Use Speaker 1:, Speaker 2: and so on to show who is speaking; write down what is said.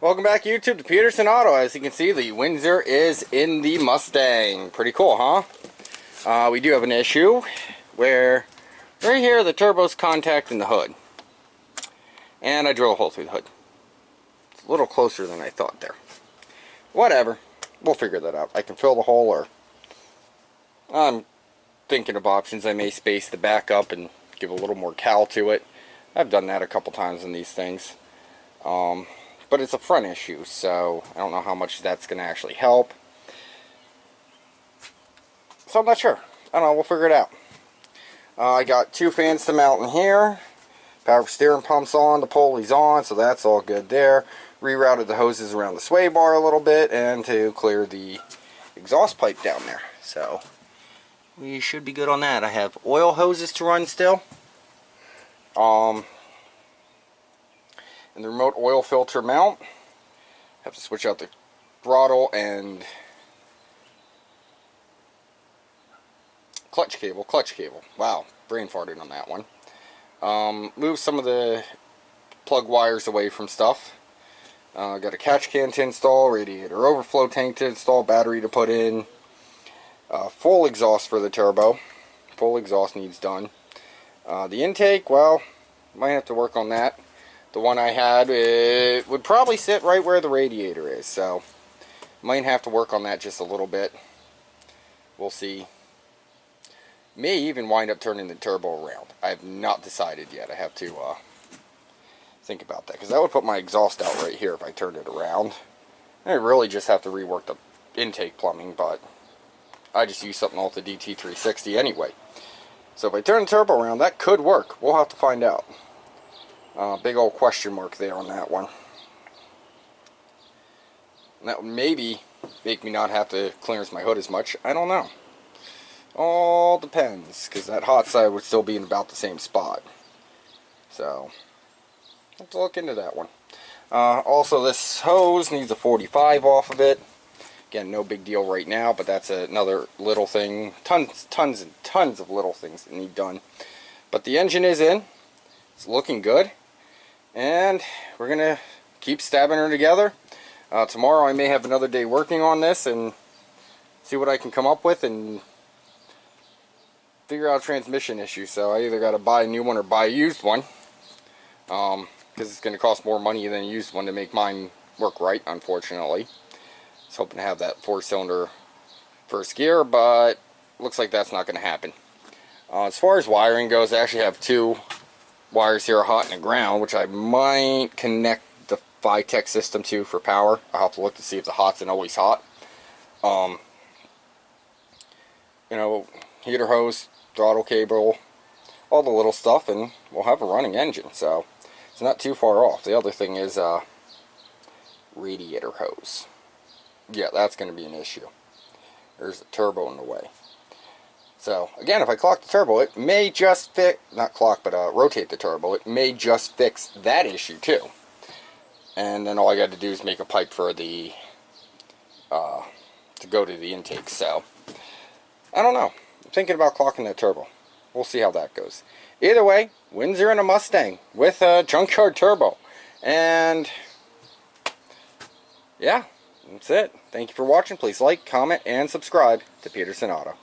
Speaker 1: Welcome back, YouTube, to Peterson Auto. As you can see, the Windsor is in the Mustang. Pretty cool, huh? We do have an issue where right here the turbo's contacting the hood. And I drill a hole through the hood. It's a little closer than I thought there. Whatever. We'll figure that out. I can fill the hole, or I'm thinking of options. I may space the back up and give a little more cowl to it. I've done that a couple times in these things. But it's a front issue, so I don't know how much that's going to actually help. So I'm not sure. I don't know, we'll figure it out. I got two fans to mount in here. Power steering pump's on, the pulley's on, so that's all good there. Rerouted the hoses around the sway bar a little bit and to clear the exhaust pipe down there. So we should be good on that. I have oil hoses to run still. And the remote oil filter mount. Have to switch out the throttle and clutch cable. Wow, brain farted on that one. Move some of the plug wires away from stuff. Got a catch can to install, radiator overflow tank to install, battery to put in, full exhaust for the turbo. Full exhaust needs done. The intake, well, might have to work on that. The one I had, it would probably sit right where the radiator is, so might have to work on that just a little bit. We'll see. May even wind up turning the turbo around. I have not decided yet. I have to think about that, because that would put my exhaust out right here if I turned it around. I really just have to rework the intake plumbing, but I just use something off the DT360 anyway. So if I turn the turbo around, that could work. We'll have to find out. Big old question mark there on that one. And that would maybe make me not have to clearance my hood as much. I don't know. All depends, because that hot side would still be in about the same spot. So, let's look into that one. Also, this hose needs a 45 off of it. Again, no big deal right now, but that's another little thing. Tons and tons of little things that need done. But the engine is in. It's looking good. And we're going to keep stabbing her together. Tomorrow I may have another day working on this and see what I can come up with and figure out a transmission issue. So I either got to buy a new one or buy a used one. Because it's going to cost more money than a used one to make mine work right, unfortunately. I was hoping to have that 4-cylinder first gear, but looks like that's not going to happen. As far as wiring goes, I actually have two wires here hot in the ground, which I might connect the Vitech system to for power. I'll have to look to see if the hot's and always hot. You know, heater hose, throttle cable, all the little stuff, and we'll have a running engine, so it's not too far off. The other thing is radiator hose. Yeah, that's going to be an issue. There's the turbo in the way. So, again, if I clock the turbo, it may just fix, not clock, but rotate the turbo, it may just fix that issue too. And then all I got to do is make a pipe for the, to go to the intake. So, I don't know. I'm thinking about clocking that turbo. We'll see how that goes. Either way, Windsor in a Mustang with a junkyard turbo. And, yeah, that's it. Thank you for watching. Please like, comment, and subscribe to Peterson Auto.